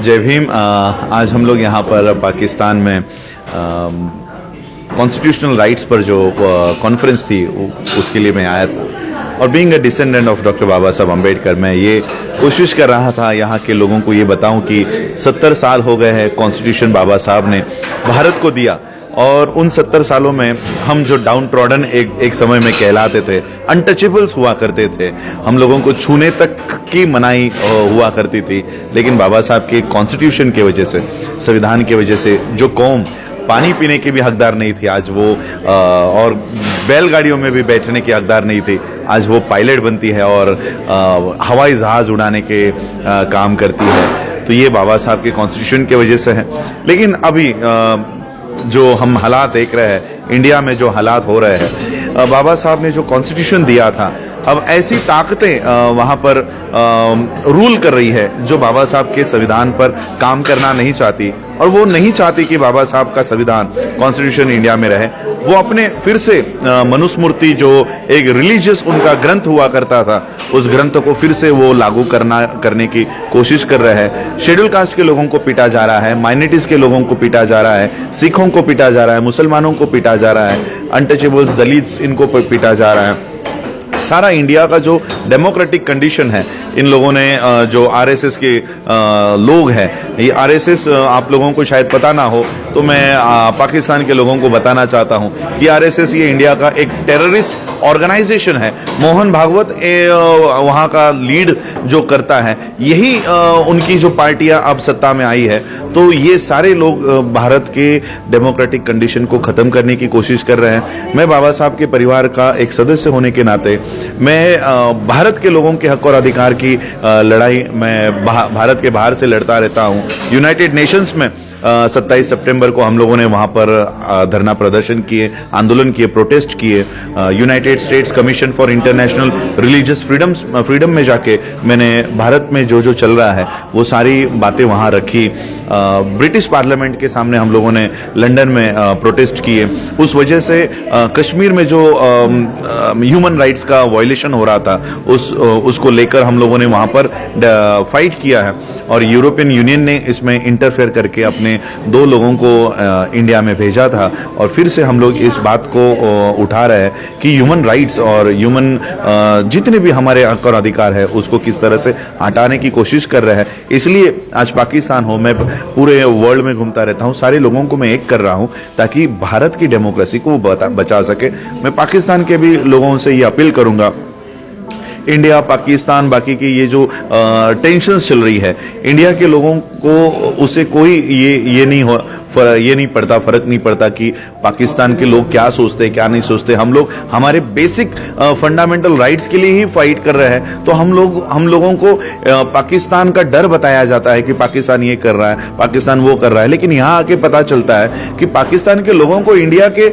जय भीम। आज हम लोग यहाँ पर पाकिस्तान में कॉन्स्टिट्यूशनल राइट्स पर जो कॉन्फ्रेंस थी उसके लिए मैं आया था और being a descendant of doctor Baba Saheb Ambedkar मैं ये कोशिश कर रहा था यहाँ के लोगों को ये बताऊं कि 70 साल हो गए हैं कॉन्स्टिट्यूशन बाबा साहब ने भारत को दिया और उन 70 सालों में हम जो डाउन ट्रॉडन एक समय में कहलाते थे, अनटचेबल्स हुआ करते थे, हम लोगों को छूने तक की मनाही हुआ करती थी, लेकिन बाबा साहब के कॉन्स्टिट्यूशन की वजह से, संविधान की वजह से जो कौम पानी पीने के भी हकदार नहीं थी आज वो और बैलगाड़ियों में भी बैठने की हकदार नहीं थी, आज वो पायलट बनती है और हवाई जहाज उड़ाने के काम करती है। तो ये बाबा साहब के कॉन्स्टिट्यूशन की वजह से है। लेकिन अभी जो हम हालात देख रहे हैं, इंडिया में जो हालात हो रहे हैं, बाबा साहब ने जो कॉन्स्टिट्यूशन दिया था, अब ऐसी ताकतें वहां पर रूल कर रही है जो बाबा साहब के संविधान पर काम करना नहीं चाहती और वो नहीं चाहती कि बाबा साहब का संविधान कॉन्स्टिट्यूशन इंडिया में रहे। वो अपने फिर से मनुस्मृति जो एक रिलीजियस उनका ग्रंथ हुआ करता था, उस ग्रंथ को फिर से वो लागू करने की कोशिश कर रहे हैं। शेड्यूल कास्ट के लोगों को पीटा जा रहा है, माइनॉरिटीज के लोगों को पीटा जा रहा है, सिखों को पीटा जा रहा है, मुसलमानों को पीटा जा रहा है, अनटचेबल्स दलित्स इनको पीटा जा रहा है। सारा इंडिया का जो डेमोक्रेटिक कंडीशन है, इन लोगों ने जो आरएसएस के लोग हैं, ये आरएसएस आप लोगों को शायद पता ना हो तो मैं पाकिस्तान के लोगों को बताना चाहता हूं कि आरएसएस ये इंडिया का एक टेररिस्ट ऑर्गेनाइजेशन है। मोहन भागवत वहां का लीड जो करता है, यही उनकी जो पार्टियां अब सत्ता में आई है, तो ये सारे लोग भारत के डेमोक्रेटिक कंडीशन को खत्म करने की कोशिश कर रहे हैं। मैं बाबा साहब के परिवार का एक सदस्य होने के नाते मैं भारत के लोगों के हक और अधिकार की लड़ाई मैं भारत के बाहर से लड़ता रहता हूं। यूनाइटेड नेशंस में 27 सितंबर को हम लोगों ने वहां पर धरना प्रदर्शन किए, आंदोलन किए, प्रोटेस्ट किए। United states commission for international religious freedom में जाके मैंने भारत में जो जो चल रहा है वो सारी बातें वहां रखी। ब्रिटिश पार्लियामेंट के सामने हम लोगों ने लंदन में प्रोटेस्ट किए। उस वजह से कश्मीर में जो ह्यूमन राइट्स का वायलेशन हो रहा था उसको लेकर हम लोगों ने वहां पर फाइट किया है और यूरोपियन यूनियन ने इसमें इंटरफेयर करके अपने 2 लोगों को इंडिया में भेजा था और फिर से हम लोग इस बात को उठा रहे हैं कि ह्यूमन राइट्स और ह्यूमन जितने भी हमारे हक और अधिकार है उसको किस तरह से हटाने की कोशिश कर रहे हैं। इसलिए आज पाकिस्तान हो, मैं पूरे वर्ल्ड में घूमता रहता हूं, सारे लोगों को मैं एक कर रहा हूं ताकि भारत की डेमोक्रेसी को बचा सके। मैं पाकिस्तान के भी लोगों से ये अपील करूंगा, इंडिया पाकिस्तान बाकी की ये जो टेंशन्स चल रही है, इंडिया के लोगों को उससे कोई ये नहीं पड़ता, फर्क नहीं पड़ता कि पाकिस्तान के लोग क्या सोचते हैं क्या नहीं सोचते। हम लोग हमारे बेसिक फंडामेंटल राइट्स के लिए ही फाइट कर रहे हैं। तो हम लोगों को पाकिस्तान का डर बताया जाता है कि पाकिस्तान ये कर रहा है, पाकिस्तान वो कर रहा है, लेकिन यहाँ आके पता चलता है कि पाकिस्तान के लोगों को इंडिया के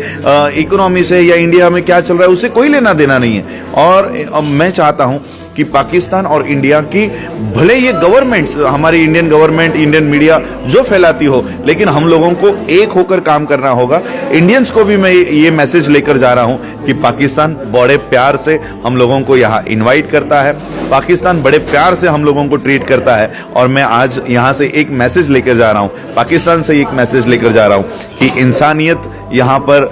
इकोनॉमी से या इंडिया में क्या चल रहा है उससे कोई लेना देना नहीं है। और मैं चाहता हूं कि पाकिस्तान और इंडिया की भले ये गवर्नमेंट्स, हमारी इंडियन गवर्नमेंट, इंडियन मीडिया जो फैलाती हो, लेकिन हम लोगों को एक होकर काम करना होगा। इंडियंस को भी मैं ये मैसेज लेकर जा रहा हूं कि पाकिस्तान बड़े प्यार से हम लोगों को यहाँ इनवाइट करता है, पाकिस्तान बड़े प्यार से हम लोगों को ट्रीट करता है। और मैं आज यहाँ से एक मैसेज लेकर जा रहा हूँ, पाकिस्तान से एक मैसेज लेकर जा रहा हूँ कि इंसानियत यहाँ पर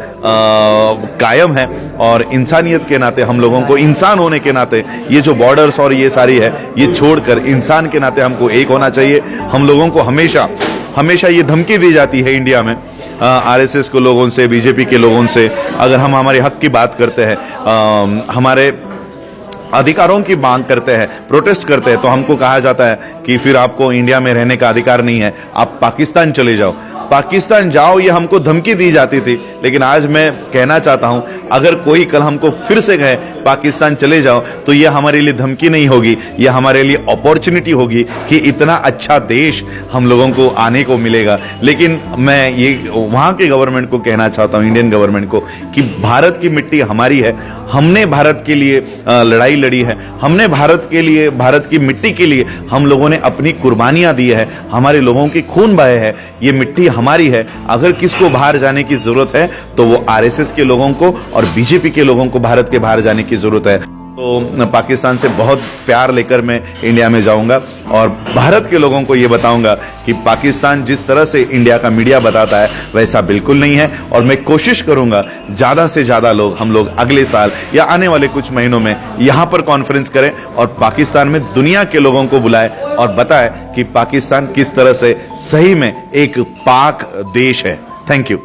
कायम है और इंसानियत के नाते हम लोगों को, इंसान होने के नाते, ये जो बॉर्डर्स और ये सारी है ये छोड़कर इंसान के नाते हमको एक होना चाहिए। हम लोगों को हमेशा ये धमकी दी जाती है इंडिया में आरएसएस के लोगों से, बीजेपी के लोगों से, अगर हम हमारे हक की बात करते हैं, हमारे अधिकारों की मांग करते हैं, प्रोटेस्ट करते हैं, तो हमको कहा जाता है कि फिर आपको इंडिया में रहने का अधिकार नहीं है, आप पाकिस्तान चले जाओ। पाकिस्तान जाओ ये हमको धमकी दी जाती थी, लेकिन आज मैं कहना चाहता हूं, अगर कोई कल हमको फिर से कहे पाकिस्तान चले जाओ तो ये हमारे लिए धमकी नहीं होगी, ये हमारे लिए अपॉर्चुनिटी होगी कि इतना अच्छा देश हम लोगों को आने को मिलेगा। लेकिन मैं ये वहां के गवर्नमेंट को कहना चाहता हूं, इंडियन गवर्नमेंट को, कि भारत की मिट्टी हमारी है, हमने भारत के लिए लड़ाई लड़ी है, हमने भारत के लिए, भारत की मिट्टी के लिए हम लोगों ने अपनी कुर्बानियां दी है, हमारे लोगों की खून बहे है, ये मिट्टी हमारी है। अगर किसको बाहर जाने की जरूरत है तो वो आरएसएस के लोगों को और बीजेपी के लोगों को भारत के बाहर जाने की जरूरत है। तो पाकिस्तान से बहुत प्यार लेकर मैं इंडिया में जाऊंगा और भारत के लोगों को ये बताऊंगा कि पाकिस्तान जिस तरह से इंडिया का मीडिया बताता है वैसा बिल्कुल नहीं है। और मैं कोशिश करूंगा ज्यादा से ज्यादा हम लोग अगले साल या आने वाले कुछ महीनों में यहां पर कॉन्फ्रेंस करें और पाकिस्तान में दुनिया के लोगों को बुलाएं और बताएं कि पाकिस्तान किस तरह से सही में एक पाक देश है। Thank you.